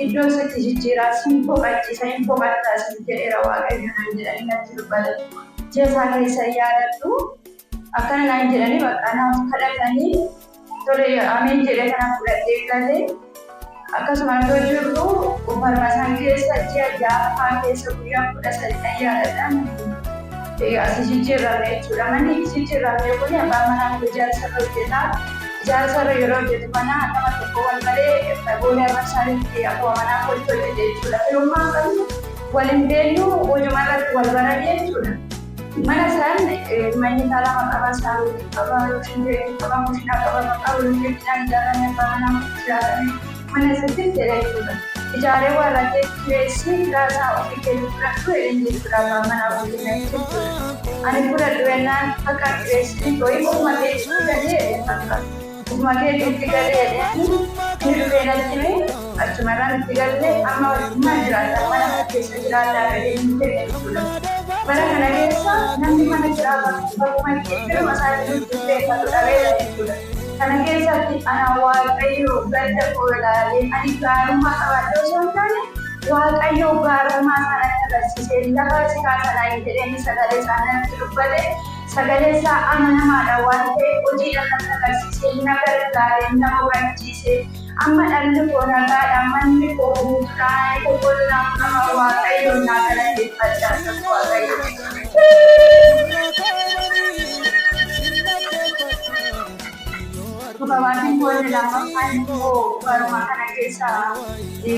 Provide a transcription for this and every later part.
iddoo isatti jijjiiraa siin boqachiisa hin boqattaa siin jedheera waaqayyo naan jedhanii natti dubbatan. Jeesaa keessa yaadadhu akkana naan jedhanii bakka naaf kadhatanii tole ameen jedhee kana fudhadhee galee akkasuma iddoo jirru barbaasaan keessa ji'a ja'affaa keessa guyyaa 13 yaadadhaan asii jijjiirramne jechuudha. Manni jijjiirramne kun abbaan manaa kun ijaarsarra hojjetaa. Ijaarsarra yeroo hojjetu kana nama tokko wal malee boolee abarsaanitti akkuma manaa hojii hojjete jechuudha. Firummaa qabnu waliin deemnu hojumarratti wal baran jechuudha. Mana isaan manni lama qaba saawutii qaba shindee qaba mushinaa qaba maqaa waliin midhaan ijaarame abbaa manaa ijaarame mana isatti jedha jechuudha. Ijaaree warra keessi raasaa ofii keessa fudhatu jedhanii jechuudha abbaa manaa guddina jechuudha. Ani fudhadhu yennaan akka keessi ho'i uummatee galee fakkaata. Uummatee itti galee hirreenatti achumarraan itti galee amma wajjummaa jiraata mana keessa jiraata jedhanii jechuudha. Bara kana keessa namni mana jiraatu bakkuma jiru masaajidni beekatu dhabeera jechuudha. Kana keessatti ana waaqayyo gadda koo ilaalee ani gaarummaa qabaadha osoo hin taane waaqayyo gaarummaa sanatti agarsiisee lafa si kaasanaa hin jedheenyi sagalee isaa natti dubbate sagalee isaa amanamaadha waan ta'eef hojiidhaan natti agarsiisee na gargaaree na hubachiisee amma dhalli koo nagaadha manni koo guutuudhaan qulqullinaan nama waaqayyo naa galateeffadha akka waaqayyo. Babaatiin koollee lammaffaan immoo baruma kana keessa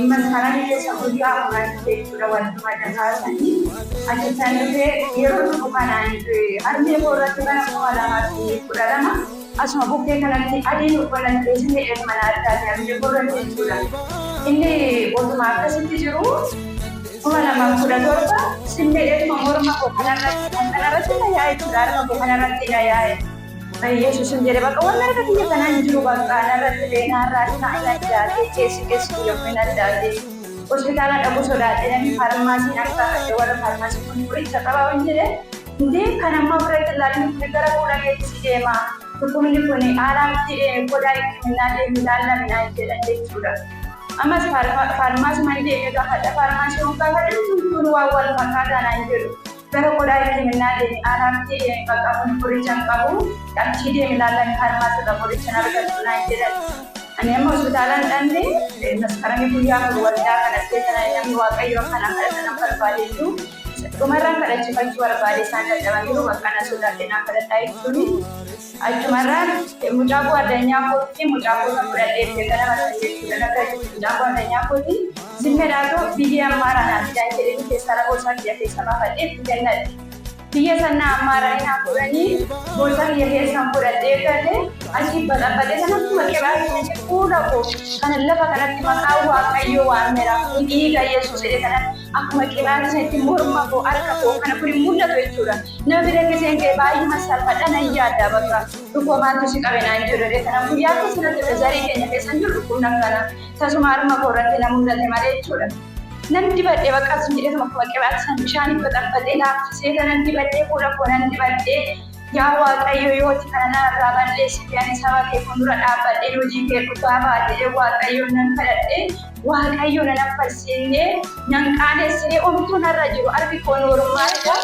maskaraan keessa guyyaa muraasa jechuudha wantuma dhagaasanii achittan dhufee yeroo dhufu kanaan harmee koorratti bara 2012 asuma bukkee kanatti adiin uffattee sinni mana addaati harmee koorratti jechuudha. Inni otuma akkasitti jiru 2017 sinni dhuma morma koo kanarratti na yaa'e jechuudha harma koo kanarratti na yaa'e. Yesuusin jedhe bakka waan arga biyya kanaan jiru bakka narratti leenaarraa ta'an addaatee keessi yookiin addaatee hospitaala dhaquu sodaatee namni faarmaasiin akka warra faarmaasii kun qoricha qabaa waan jedhe hundee kan amma biratti ilaalanii gara fuula keessi deema dhukkubni kun haalaatti qodaa hikimnaa deemu laallaminaa jedhan jechuudha. Ammas faarmaasii man deemee gaafadha faarmaasii honkaa kadhatu kun waan wal fakkaataa naan jedhu. Gara qodaa hikimnaa deemee haalaatti bakka kun qoricha hin qabu achii deemee laallan faarmaasii irraa qoricha argatu naan jedhan. Ani amma hospitaalaan dhandhee maskaranii guyyaa waldaa kanatti namni waaqayyo kana kadhatan barbaadeetu dhumarraan kadhachifachuu barbaade isaan dadhabaniiru bakka na sodaatee naa kadhadhaa jechuun achumarraan mucaaquu addunyaa kootti mucaaquu kan fudhadhee ganama jechuudha akka mucaaquu addunyaa kootti zimmeedhaatoo biyya ammaaraan addaan jedhanii keessa lakkoofsa biyya keessa baafadhee kennadhe. Biyya sana ammaaraan naa fudhanii gosa biyya keessan fudhadhee galee achii badhaabbatee sanatti maqee baay'ee fuula koo kana lafa kanatti maqaa waaqayyoo waameera dhiiga Yesuus jedhe kanatti akkuma qibaatii sanatti morma koo harka koo kana kun mul'atu jechuudha. Nama bira keesseen kee baay'ee salphaadha nan yaadda bakka dhukkoomaatu si qabe naan jedhu kana guyyaa keessatti zarii keenya keessan jiru dhukkubna kana tasuma harma koo irratti na mul'ate malee jechuudha. Nan dibadhee bakka sun jedhama akkuma qibaatii san bishaaniin badhaabbatee laaffisee kanan dibadhee fuula koo nan dibadhee yaa waaqayyo yooti kana narraa balleessite ani saba kee fuuldura dhaabbadhee hojii kee dhugaa baadhee waaqayyo nan kadhadhee waaqayyo nan affarsiinee nan qaanessinee omtuu narra jiru arbi koo normaadha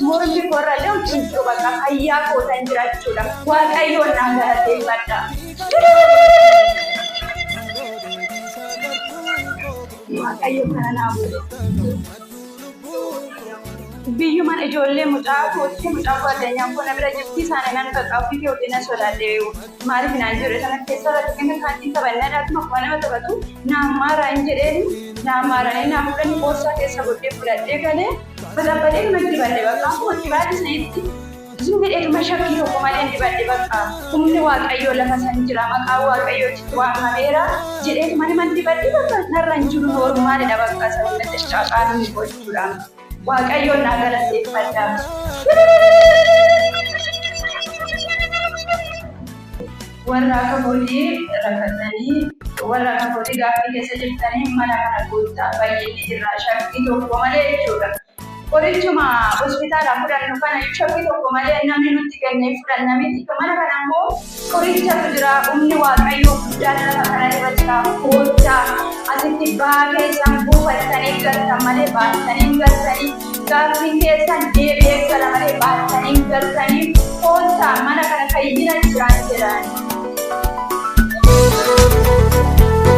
mormi koo irra illee omtuu jiru bakka fayyaa koo tan jiraachuudha waaqayyo nan galateeffadha. Waaqayyo kana naa godhe. Biyyumaan ijoollee mucaa kootti mucaa addunyaa kun bira jirti isaanii nan bakka ofii kee waliin sodaadhee maaliif naan jedhu sana keessa rakkina kaantiin taphannaadhaaf makuma nama taphatu naammaaraan jedheen naammaaranii naa fudhanii boorsaa keessa godhee fudhadhee galee badhaabbatee dhuma dibadhee bakka akkuma dibaatii sanitti zimmiidhee dhuma shakkii tokko malee dibadhee bakka humni waaqayyoo lafa san jira maqaa waaqayyootti waamameera jedhee man dibadhee bakka narraan jiru noormaalidha bakka sababa caaqaan inni gochuudha. Waaqayyo naa galateeffadha. Warra akka hojii rakkatanii warra akka hojii gaaffii keessa jirtanii mana kana guutaa baay'ee irraa shakkii tokko malee jechuudha. qorichuma hospitaala fudhannu kana shokkii tokko malee namni nutti kennee fudhanna miti. Mana kana immoo qorichatu jira. Humni Waaqayyoo guddaan lafa kana irra jira. Koottaa asitti ba'aa keessan buufattanii galtan malee baatanii galtanii gaaffiin keessan deebi'ee gala malee baatanii galtanii koottaa mana kana fayyina jiraan jedhan.